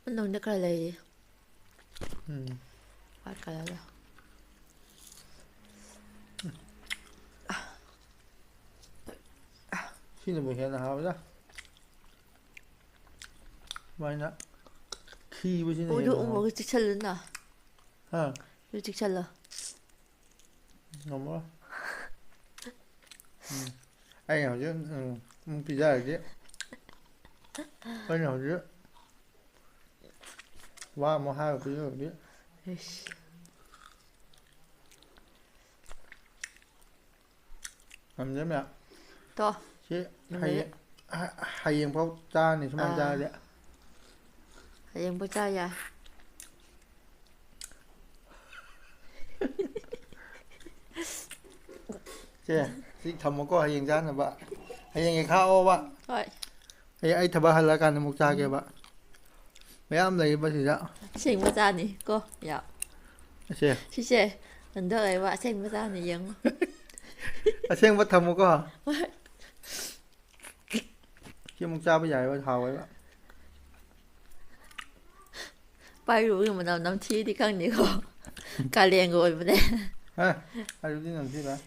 nó nước là lì bắt cả rồi khi nào buổi hè là hào ra vậy nè khi buổi 오, hè 뭐 그 직찰렸나? ha 요 직찰러. ngon quá anh nào chứ pizza rồi chứ anh nào chứ wow một hai pizza rồi chứ 에이씨. làm thế mẹ 또. chứ hay yên phao cha này chúng cha đấy hãy 보자야. chứ thì thầm một có hay yên cha là bạn hay yên cái khao bạn thôi. hay ai thầm ba hay là cái một cha kia bạn mấy em này bao giờ 생 보자니 cô. Dạ. chứ 시시. 안 돼. 와 생 보자니 영. xem bắt thầm một có chứ một cha bây giờ bao thầu vậy bạn 빨리 우리 뭐 남티 đi khăn đi cô. Cả liền rồi mà đấy. ha ai đi làm gì vậy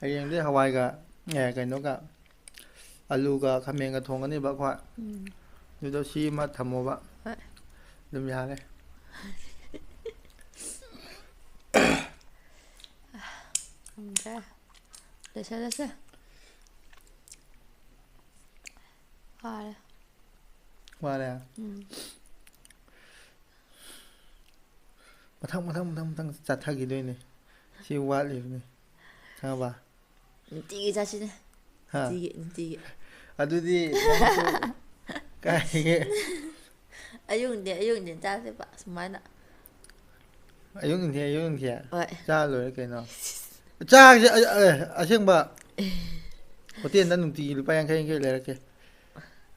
hay yên đi Hawaii cả nghe cái nó cả alu cả khamen cả thong cái này bạn khoa như đó xí mà thầm một bạn đừng nhà đây 자. 됐어. 아. qua đây à mà thằng chặt thằng gì đây này siêu quá liền này sao bà 뛰기 자신해. ha 뛰기. à tôi đi cái ayun cha sẽ bảo smile nè. ayun thì Vậy. cha rồi cái nào cha à xem bà có tiền đã nung tì phải ăn cái này cái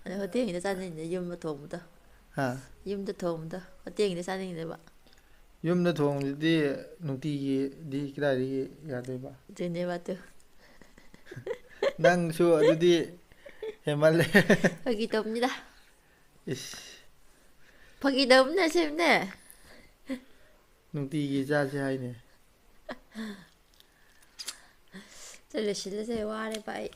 아니 호텔 인데 사는 이제 юм도 도움도. ha юм도 도움도. 호텔 인데 사는 인데 봐. yum nó thong đi nung tì đi cái này đi ya đây bà 전에 봐도. đang xua tôi đi em ăn lên 거기도 없니다. 거기도 없네 싶네. nung tì cha sẽ hay này 저를 실내세 와래 봐이.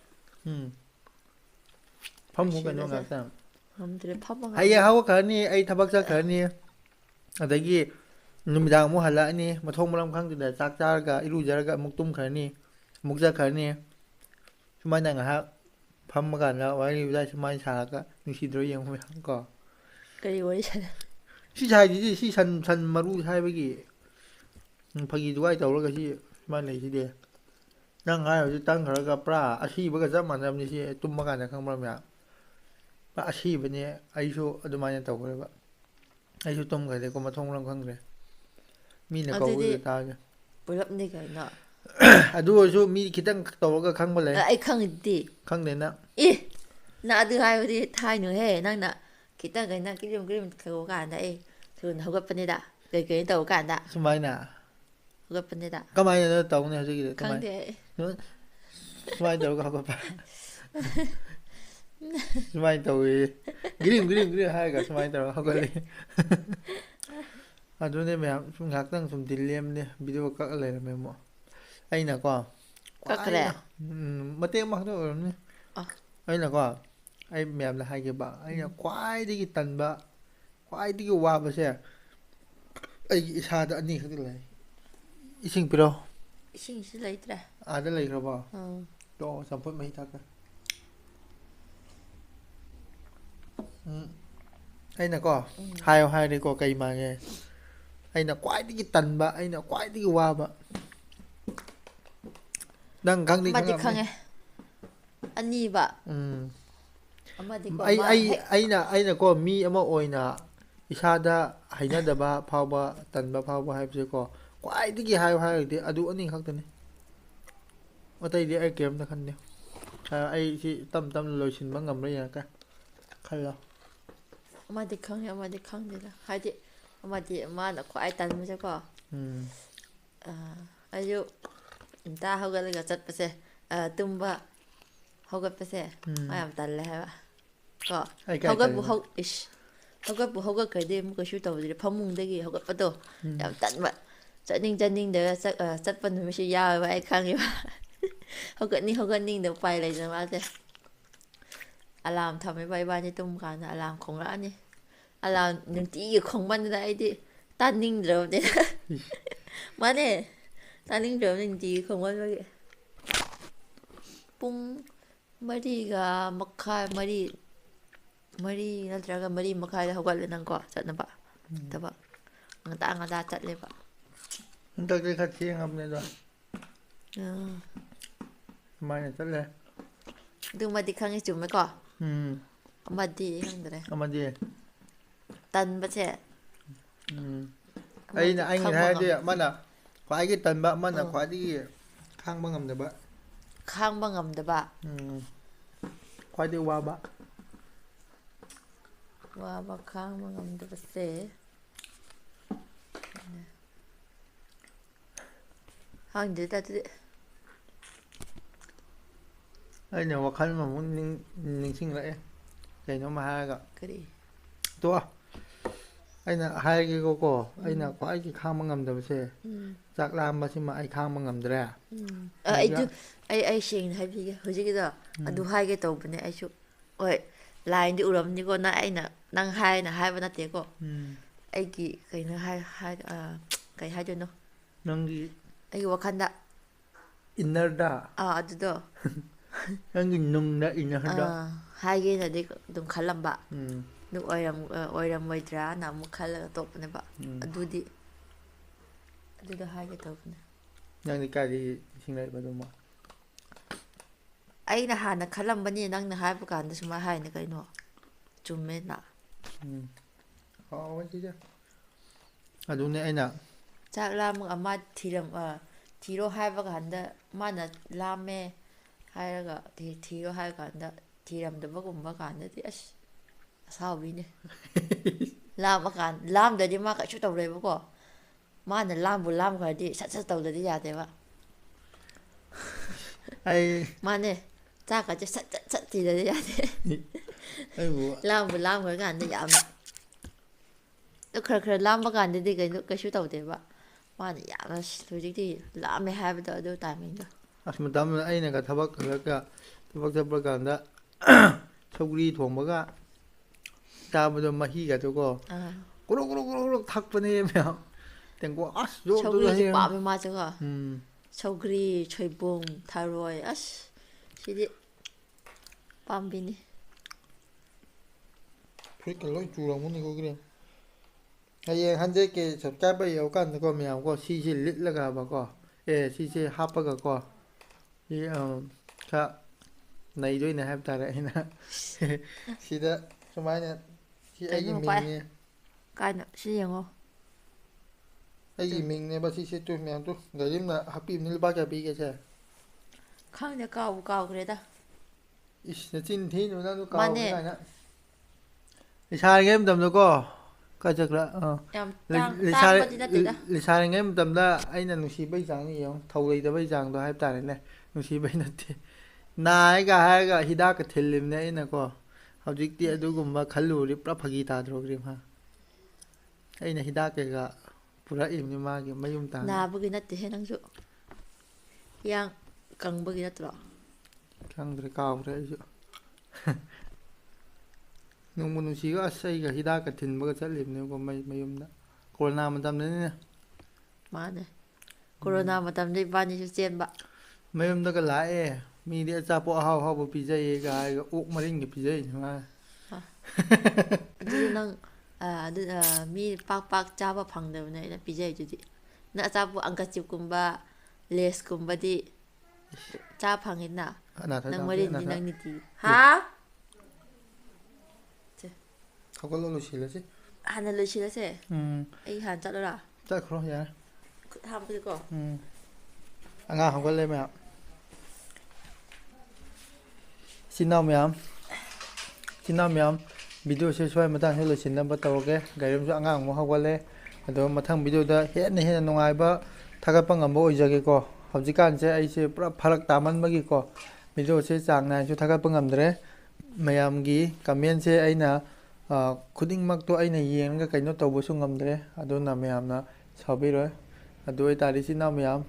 phong cũng cái nó ngạc sao 놈들의 파방. hay hao cái này ai thắp bác cái này ở đây cái 누미당 뭐 할라니 뭐 통무랑 강들에 짝짝가 이루자가 목동 가니 목자 가니 수만당 하 밤마가 나 와이 유자 수만 사가 누시들 영호 한거 그리고 이제 시차이지 시산 마루 사이베기 파기 누가 있다고 그러지 수만 내시데 nang hai rồi tăng khởi gặp ra ashi bữa cái mà làm như thế tum mà cái không làm ya ba ashi bên này ai số ở đâu mà nhận tàu rồi bạn ai số tum cái này có mà thông làm không rồi mi là cầu người ta chứ 몰랍 내가 나. à đúng rồi mi khi tăng tàu cái không bao giờ 아이 캉디. không đến đó 이 나도 하이디 타이는 해. 나나 기타 그냥 그림 그거 간다. 에. 그건 허겁합니다. 그게 또 간다. số mấy nè 허겁합니다. có mấy nữa tàu này gì có mấy 강대. số mấy tàu có không phải số mấy tàu 그림 hai cả số mấy tàu không có đi à tôi nên mẹ ngạc tăng sum tiền liêm đi video các lại là mẹ mọ anh là quoi Các lẽ. mà tiếng mặc thôi nè anh là quoi anh mẹ là hai cái bạn anh là quái đi cái tần bạn quái đi cái hoa bữa xe anh xa đã đi cái này sinh pro 신실 있더라. à đây là cái bao 어. ต่อสัมพุทธไม่ทักกันꯑꯩꯅ ꯀꯣ ꯍꯥꯏꯌꯣ ꯍꯥꯏꯔꯗꯤꯀꯣ ꯀꯩ ꯃꯥꯡꯉꯦ ꯑꯩꯅ ꯈ꯭ꯋꯥꯏꯗꯒꯤ ꯇꯟꯕ ꯑꯩꯅ ꯈ꯭ꯋꯥꯏꯗꯒꯤ ꯋꯥꯕ ꯅꯪ ꯈꯪꯗꯤ ꯑꯃꯗꯤ ꯈꯪꯉꯝꯅꯤ ꯈꯪꯉꯦ ꯑꯅꯤꯕ ꯎꯝ ꯑꯃꯗꯤꯀꯣ ꯑꯩ ꯃꯥ ꯑꯩ ꯍꯦꯛ ꯑꯩꯅꯀꯣ ꯃꯤ ꯑꯃ ꯑꯣꯏꯅ ꯏꯁꯥꯗ ꯍꯩꯅꯗꯕ ꯐꯥꯎꯕ ꯇꯟꯕ ꯐꯥꯎꯕ ꯍꯥꯏꯕꯁꯦꯀꯣ ꯈ꯭ꯋꯥꯏꯗꯒꯤ ꯍꯥꯏꯌꯣ ꯍꯥꯏꯔꯒꯗꯤ ꯑꯗꯨ ꯑꯅꯤ ꯈꯛꯇꯅꯤ ꯑꯇꯩꯗꯤ ꯑꯩ ꯀꯔꯤꯝꯇ ꯈꯟꯗꯦ ꯑꯩ ꯁꯤ ꯇꯞ ꯇꯞꯅ ꯂꯣꯏꯁꯤꯟꯕ ꯉꯝꯕ꯭ꯔꯥ ꯌꯦꯡꯉꯛꯀꯦ ꯈꯜꯂꯣ ꯑꯃꯗꯤ ꯈꯪꯉꯦ ꯑꯃꯗꯤ ꯈꯪꯗꯦꯗ ꯍꯥꯏꯗꯤ ꯑꯃꯗꯤ ꯃꯥꯅ ꯈ꯭ꯋꯥꯏ ꯇꯟꯕꯁꯦꯀꯣ ꯎꯝ ꯑꯌꯨꯛ ꯉꯟꯇꯥ ꯍꯧꯒꯠꯂꯒ ꯆꯠꯄꯁꯦ ꯇꯨꯝꯕ ꯍꯧꯒꯠꯄꯁꯦ ꯃꯥ ꯎꯝ ꯌꯥꯝ ꯇꯜꯂꯦ ꯍꯥꯏꯕ ꯀꯣ ꯑꯩ ꯀꯥꯏ ꯍꯧꯒꯠꯄꯨ ꯇꯜꯂꯤꯅꯣ ꯍꯧꯒꯠꯄꯨ ꯍꯧꯒꯠꯈ꯭ꯔꯗꯤ ꯑꯃꯨꯛ ꯀꯩꯁꯨ ꯇꯧꯗ꯭ꯔꯦ ꯐꯃꯨꯡꯗꯒꯤ ꯍꯧꯒꯠꯄꯗꯣ ꯎꯝ ꯌꯥꯝ ꯇꯟꯕ ꯆꯠꯅꯤꯡꯗꯒ ꯆꯠꯄ ꯅꯨꯃꯤꯠꯁꯨ ꯌꯥꯎꯋꯦꯕ ꯑꯩ ꯈꯪꯉꯦꯕ ꯍꯧꯒꯠꯅꯤꯡꯗ ꯎꯄꯥꯏ ꯂꯩꯗꯅ ꯃꯥꯁꯦ ꯑꯂꯥꯔꯝ ꯊꯝꯃꯦꯕ ꯏꯕꯥꯅꯤ ꯇꯨꯝꯕ ꯀꯥꯟꯗ ꯑꯂꯥꯔꯝ ꯈꯣꯡꯂꯛꯑꯅꯤ ꯑꯂꯥꯔꯝ ꯅꯨꯡꯇꯤꯒꯤ ꯈꯣꯡꯃꯟꯗꯅ ꯑꯩꯗꯤ ꯇꯥꯅꯤꯡꯗ꯭ꯔꯕꯅꯦ ꯃꯥꯅꯦ ꯇꯥꯅꯤꯡꯗ꯭ꯔꯕꯅꯤ ꯅꯨꯡꯇꯤꯒꯤ ꯈꯣꯡꯃꯟꯕꯒꯤ ꯄꯨꯡ 4:30 ꯃꯔꯤ ꯅꯠꯇ꯭ꯔꯒ 4:30ꯗ ꯍꯧꯒꯠꯂꯦ ꯅꯪꯀꯣ ꯆꯠꯅꯕ ꯊꯕꯛ ꯉꯟꯇꯥ ꯆꯠꯂꯦꯕ ꯍꯟꯗꯛꯇꯤ ꯈꯔ ꯊꯦꯡꯉꯕꯅꯤꯗ ꯑꯥ ꯁꯨꯃꯥꯏꯅ ꯆꯠꯂꯦ ꯑꯗꯨꯃꯗꯤ ꯈꯪꯉꯤ ꯆꯨꯝꯃꯦꯀꯣ ꯎꯝ ꯑꯃꯗꯤ ꯈꯪꯗ꯭ꯔꯦ ꯑꯃꯗꯤ ꯇꯟꯕꯁꯦ ꯑꯩꯅ ꯑꯃꯗꯤ ꯑꯩꯅ ꯈꯪꯕ ꯍꯥꯏꯔꯗꯤ ꯉꯝ ꯑꯃꯅ ꯈ꯭ꯋꯥꯏꯗꯒꯤ ꯇꯟꯕ ꯑꯃꯅ ꯑꯥ ꯈ꯭ꯋꯥꯏꯗꯒꯤ ꯈꯥꯡꯕ ꯉꯝꯗꯕ ꯈꯥꯡꯕ ꯉꯝꯗꯕ ꯈ꯭ꯋꯥꯏꯗꯒꯤ ꯋꯥꯕ ꯋꯥꯕ ꯈꯥꯡꯕ ꯉꯝꯗꯕꯁꯦ ꯈꯪꯗꯦꯗ ꯑꯗꯨꯗꯤ ꯑꯩꯅ ꯋꯥꯈꯜ ꯑꯃꯃꯨꯛ ꯅꯤꯡꯁꯤꯡꯂꯛꯑꯦ ꯀꯩꯅꯣꯝꯃ ꯍꯥꯏꯔꯒ ꯀꯔꯤ ꯇꯣꯛꯑꯣ ꯑꯩꯅ ꯍꯥꯏꯔꯒꯦꯀꯣ ꯑꯩꯅ ꯎꯝ ꯈ꯭ꯋꯥꯏꯗꯒꯤ ꯈꯥꯡꯕ ꯉꯝꯗꯕꯁꯦ ꯎꯝ ꯆꯥꯛ ꯂꯥꯝꯕꯁꯤꯃ ꯑꯩ ꯈꯥꯡꯕ ꯉꯝꯗ꯭ꯔꯦ ꯑꯗꯨꯒ ꯑꯩꯗꯨ ꯑꯩ ꯁꯦꯡꯅ ꯍꯥꯏꯕꯤꯒꯦ ꯍꯧꯖꯤꯛꯀꯤꯗꯣ ꯑꯗꯨ ꯍꯥꯏꯒꯦ ꯇꯧꯕꯅꯦ ꯑꯩꯁꯨ ꯍꯣꯏ ꯂꯥꯏꯟꯗꯤ ꯎꯔꯝꯅꯤꯀꯣ ꯅꯪ ꯍꯥꯏꯅ ꯍꯥꯏꯕ ꯅꯠꯇꯦꯀꯣ ꯑꯩꯒꯤ ꯀꯩꯅꯣ ꯀꯩ ꯍꯥꯏꯗꯣꯏꯅꯣ ꯅꯪꯒꯤ ꯑꯩꯒꯤ ꯋꯥꯈꯜꯗ ꯏꯟꯅꯔꯗ ꯑꯗꯨꯗꯣ ꯅꯪꯒꯤ ꯅꯨꯡꯗ ꯏꯟꯅꯔꯗ ꯍꯥꯏꯒꯦꯅꯗꯤ ꯑꯗꯨꯝ ꯈꯜꯂꯝꯕ ꯎꯝ ꯑꯗꯨ ꯑꯣꯏꯔꯝꯃꯣꯏꯗ꯭ꯔꯥꯅ ꯑꯃꯨꯛ ꯈꯜꯂꯒ ꯇꯣꯛꯄꯅꯦꯕ ꯑꯗꯨꯗꯤ ꯑꯗꯨꯗ ꯍꯥꯏꯒꯦ ꯇꯧꯕꯅꯦ ꯅꯪꯗꯤ ꯀꯥꯏꯗꯒꯤ ꯅꯤꯡꯁꯤꯡꯂꯛꯏꯕ ꯑꯗꯨꯃ ꯑꯩꯅ ꯍꯥꯟꯅ ꯈꯜꯂꯝꯕꯅꯤ ꯅꯪꯅ ꯍꯥꯏꯕ ꯀꯥꯟꯗ ꯁꯨꯃꯥꯏꯅ ꯍꯥꯏꯅꯤ ꯀꯩꯅꯣ ꯆꯨꯝꯃꯦꯅ ꯍꯥꯎꯕꯅꯤꯗ ꯑꯗꯨꯅꯦ ꯑꯩꯅ ꯆꯥꯛ ꯂꯥꯝꯃꯒ ꯑꯃ ꯊꯤꯔꯣ ꯍꯥꯏꯕ ꯀꯥꯟꯗ ꯃꯥꯅ ꯂꯥꯝꯃꯦ ꯍꯥꯏꯔꯒ ꯊꯤꯔꯣ ꯍꯥꯏꯔ ꯀꯥꯟꯗ ꯊꯤꯔꯝꯗꯕꯒꯨꯝꯕ ꯀꯥꯟꯗꯗꯤ ꯑꯁ ꯑꯁꯥꯎꯕꯤꯅꯦ ꯂꯥꯝꯗ꯭ꯔꯗꯤ ꯃꯥ ꯀꯩꯁꯨ ꯇꯧꯔꯣꯏꯕꯀꯣ ꯃꯥꯅ ꯂꯥꯝꯕꯨ ꯂꯥꯝꯈ꯭ꯔꯗꯤ ꯁꯠ ꯇꯧꯗ꯭ꯔꯗꯤ ꯌꯥꯗꯦꯕ ꯑꯩ ꯃꯥꯅꯦ ꯆꯥꯛꯀꯁꯦ ꯁꯠ ꯊꯤꯗ꯭ꯔꯗꯤ ꯌꯥꯗꯦ ꯑꯩꯕꯨ ꯂꯥꯝꯕꯨ ꯂꯥꯝꯈ꯭ꯔꯀꯥꯟꯗ ꯌꯥꯝꯅ ꯑꯗꯨ ꯈꯔ ꯂꯥꯝꯕ ꯀꯥꯟꯗꯗꯤ ꯀꯩꯁꯨ ꯇꯧꯗꯦꯕ ꯃꯥꯅ ꯌꯥꯝꯅ ꯍꯧꯖꯤꯛꯇꯤ ꯂꯥꯝꯃꯦ ꯍꯥꯏꯕꯗꯣ ꯑꯗꯨ ꯇꯥꯏꯃꯤꯡꯗꯣ ꯑꯁ ꯃꯇꯝꯗꯨꯗ ꯑꯩꯅꯒ ꯊꯕꯛ ꯍꯜꯂꯛꯒ ꯊꯕꯛ ꯆꯠꯄ ꯀꯥꯟꯗ ꯁꯧꯒ꯭ꯔꯤ ꯊꯣꯡꯕꯒ ꯆꯥꯕꯗꯣ ꯃꯍꯤꯒꯗꯣꯀꯣ ꯑꯥ ꯒꯣꯔꯣꯛ ꯊꯛꯄꯅꯦ ꯃꯌꯥꯝ ꯇꯦꯡꯀꯣꯠ ꯑꯁ ꯖꯣꯕ ꯁꯧꯒ꯭ꯔꯤꯁꯨ ꯍꯩꯌꯦꯡ ꯄꯥꯝꯃꯦ ꯃꯥꯁꯨꯀꯣ ꯁꯧꯒ꯭ꯔꯤ ꯁꯣꯏꯕꯨꯝ ꯊꯔꯣꯏ ꯑꯁ ꯁꯤꯗꯤ ꯄꯥꯝꯕꯤꯅꯤ ꯐꯨꯔꯤꯠꯀ ꯂꯣꯏ ꯆꯨꯔꯝꯒꯅꯤꯀꯣ ꯍꯌꯦꯡ 100K ꯁꯞꯁꯀ꯭ꯔꯥꯏꯕꯔ ꯌꯧꯔꯀꯥꯟꯗꯀꯣ ꯃꯌꯥꯝꯀꯣ ꯁꯤꯁꯦ ꯂꯤꯠꯂꯒꯕꯀꯣ ꯁꯤꯁꯦ ꯍꯥꯞꯄꯒꯀꯣ ꯁꯤ ꯈꯔ ꯅꯩꯗꯣꯏꯅꯦ ꯍꯥꯏꯕ ꯇꯥꯔꯦ ꯑꯩꯅ ꯁꯤꯗ ꯁꯨꯃꯥꯏꯅ ꯁꯤ ꯑꯩꯒꯤ ꯀꯩꯅꯣ ꯄꯥꯏ ꯃꯤꯡꯅꯦ ꯀꯥꯏꯅ ꯁꯤ ꯌꯦꯡꯉꯣ ꯑꯩꯒꯤ ꯃꯤꯡꯅꯦꯕ ꯁꯤꯁꯦ ꯇꯨ ꯃꯌꯥꯝꯗꯨ ꯒꯥꯔꯤ ꯑꯃꯅ ꯍꯥꯞꯄꯤꯕꯅꯤ ꯂꯨꯄꯥ ꯀꯌꯥ ꯄꯤꯒꯦꯁꯦ ꯈꯪꯗꯦ ꯀꯥꯎꯕꯨ ꯀꯥꯎꯈ꯭ꯔꯦꯗ ꯏꯁ ꯅꯆꯤꯟ ꯊꯤꯅꯨ ꯅꯪꯁꯨ ꯃꯥꯅꯦ ꯀꯥꯎꯈ꯭ꯔꯦ ꯀꯥꯏꯅ ꯂꯩꯁꯥꯔꯤꯉꯩ ꯃꯇꯝꯗꯀꯣ ꯀꯥꯏ ꯆꯠꯈ꯭ꯔꯦ ꯌꯥꯝ ꯇꯥꯡꯕꯗꯤ ꯅꯠꯇꯦꯗ ꯂꯩꯁꯥꯔꯤꯉꯩ ꯃꯇꯝꯗ ꯑꯩꯅ ꯅꯨꯡꯁꯤꯕꯩ ꯆꯥꯡꯗꯣ ꯌꯦꯡꯉꯣ ꯊꯧ ꯂꯩꯇꯕꯩ ꯆꯥꯡꯗꯣ ꯍꯥꯏꯕ ꯇꯥꯔꯦꯅꯦ ꯅꯨꯡꯁꯤꯕꯩ ꯅꯠꯇꯦ ꯅꯥꯏꯒ ꯍꯥꯏꯔꯒ ꯍꯤꯗꯥꯛꯀ ꯊꯤꯜꯂꯤꯕꯅꯦ ꯑꯩꯅꯀꯣ ꯍꯧꯖꯤꯛꯇꯤ ꯑꯗꯨꯒꯨꯝꯕ ꯈꯜꯂꯨꯔꯗꯤ ꯄꯨꯔꯥ ꯐꯥꯒꯤ ꯇꯥꯗ꯭ꯔꯣ ꯑꯩꯅ ꯍꯤꯗꯥꯛ ꯀꯩꯀꯥ ꯄꯨꯔꯛꯏꯕꯅꯤ ꯃꯥꯒꯤ ꯃꯌꯨꯝ ꯇꯥꯟꯅ ꯅꯥꯕꯒꯤ ꯅꯠꯇꯦꯍꯦ ꯅꯪꯁꯨ ꯏꯌꯥꯡ ꯀꯪꯕꯒꯤ ꯅꯠꯇ꯭ꯔꯣ ꯈꯪꯗ꯭ꯔꯦ ꯀꯥꯎꯈ꯭ꯔꯦ ꯑꯩꯁꯨ ꯅꯨꯡꯕꯨ ꯅꯨꯡꯁꯤꯒ ꯑꯁ ꯑꯩꯒ ꯍꯤꯗꯥꯛꯀ ꯊꯤꯟꯕꯒ ꯆꯠꯂꯤꯕꯅꯦꯀꯣ ꯃꯌꯨꯝꯗ ꯀꯣꯔꯣꯅꯥ ꯃꯇꯝꯗꯅꯤꯅꯦ ꯃꯥꯅꯦ ꯀꯣꯔꯣꯅꯥ ꯃꯇꯝꯗ ꯏꯕꯥꯅꯤꯁꯨ ꯆꯦꯟꯕ ꯃꯌꯨꯝꯗꯒ ꯂꯥꯛꯑꯦ ꯃꯤꯗꯤ ꯑꯆꯥꯄꯣꯠ ꯑꯍꯥꯎ ꯑꯍꯥꯎꯕ ꯄꯤꯖꯩꯒ ꯍꯥꯏꯔꯒ ꯑꯣꯛ ꯃꯔꯤꯟꯒ ꯄꯤꯖꯩ ꯃꯥ ꯑꯗꯨꯗꯤ ꯅꯪ ꯑꯗꯨ ꯃꯤ ꯄꯥꯛ ꯄꯥꯛ ꯆꯥꯕ ꯐꯪꯗꯕꯅꯦ ꯑꯩꯅ ꯄꯤꯖꯩꯗꯨꯗꯤ ꯅꯪ ꯑꯆꯥꯄꯣꯠ ꯑꯪꯀꯆꯤꯞꯀꯨꯝꯕ ꯂꯦꯁꯀꯨꯝꯕꯗꯤ ꯆꯥ ꯐꯪꯉꯤꯅ ꯑꯅꯥꯊ ꯅꯪ ꯆꯥꯎꯁꯦ ꯃꯔꯤꯟꯗꯤ ꯑꯅꯥꯊ ꯅꯪ ꯅꯤꯇꯤ ꯍꯥ ꯍꯧꯒꯠꯂꯣ ꯂꯣꯏꯁꯤꯜꯂꯁꯤ ꯍꯥꯟꯅ ꯂꯣꯏꯁꯤꯜꯂꯁꯦ ꯎꯝ ꯑꯩ ꯍꯥꯟꯅ ꯆꯠꯂꯨꯔꯥ ꯆꯠꯈ꯭ꯔꯣ ꯌꯥꯔꯦ ꯈꯨꯠ ꯍꯥꯝꯕꯗꯤꯀꯣ ꯑꯉꯥꯡ ꯍꯧꯒꯠꯂꯦ ꯃꯌꯥꯝ ꯏꯆꯤꯟ ꯏꯅꯥꯎ ꯃꯌꯥꯝ ꯏꯆꯤꯟ ꯏꯅꯥꯎ ꯃꯌꯥꯝ ꯚꯤꯗꯤꯑꯣꯁꯦ ꯁ꯭ꯋꯥꯏ ꯃꯇꯥꯡꯁꯤ ꯂꯣꯏꯁꯤꯟꯅꯕ ꯇꯧꯔꯒꯦ ꯒꯥꯔꯤꯝꯁꯨ ꯑꯉꯥꯡ ꯑꯃꯨꯛ ꯍꯧꯒꯠꯂꯦ ꯑꯗꯣ ꯃꯊꯪ ꯚꯤꯗꯤꯑꯣꯗ ꯍꯦꯟꯅ ꯅꯨꯡꯉꯥꯏꯕ ꯊꯥꯒꯠꯄ ꯉꯝꯕ ꯑꯣꯏꯖꯒꯦꯀꯣ ꯍꯧꯖꯤꯛꯀꯥꯟꯁꯦ ꯑꯩꯁꯦ ꯄꯨꯔꯥ ꯐꯔꯛ ꯇꯥꯃꯟꯕꯒꯤꯀꯣ ꯚꯤꯗꯤꯑꯣꯁꯦ ꯆꯥꯡ ꯅꯥꯏꯅꯁꯨ ꯊꯥꯒꯠꯄ ꯉꯝꯗ꯭ꯔꯦ ꯃꯌꯥꯝꯒꯤ ꯀꯃꯦꯟꯁꯦ ꯑꯩꯅ ꯈꯨꯗꯤꯡꯃꯛꯇꯣ ꯑꯩꯅ ꯌꯦꯡꯉꯒ ꯀꯩꯅꯣ ꯇꯧꯕꯁꯨ ꯉꯝꯗ꯭ꯔꯦ ꯑꯗꯨꯅ ꯃꯌꯥꯝꯅ ꯁꯥꯎꯕꯤꯔꯣꯏ ꯑꯗꯨ ꯑꯣꯏꯇꯥꯔꯗꯤ ꯏꯆꯤꯟ ꯏꯅꯥꯎ ꯃꯌꯥꯝ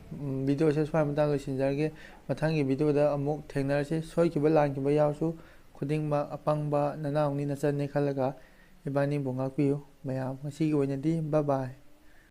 ꯚꯤꯗꯤꯑꯣꯁꯦ ꯁ꯭ꯋꯥꯏ ꯃꯇꯥꯡ ꯂꯣꯏꯁꯤꯟꯖꯔꯒꯦ ꯃꯊꯪꯒꯤ ꯚꯤꯗꯤꯑꯣꯗ ꯑꯃꯨꯛ ꯊꯦꯡꯅꯔꯁꯤ ꯁꯣꯏꯈꯤꯕ ꯂꯥꯟꯈꯤꯕ ꯌꯥꯎꯔꯁꯨ ꯈꯨꯗꯤꯡꯃꯛ ꯑꯄꯪꯕ ꯅꯅꯥꯎꯅꯤ ꯅꯆꯟꯅꯤ ꯈꯜꯂꯒ ꯏꯕꯥꯅꯤꯕꯨ ꯉꯥꯛꯄꯤꯌꯨ ꯃꯌꯥꯝ ꯉꯁꯤꯒꯤ ꯑꯣꯏꯅꯗꯤ ꯕꯥꯏ ꯕꯥꯏ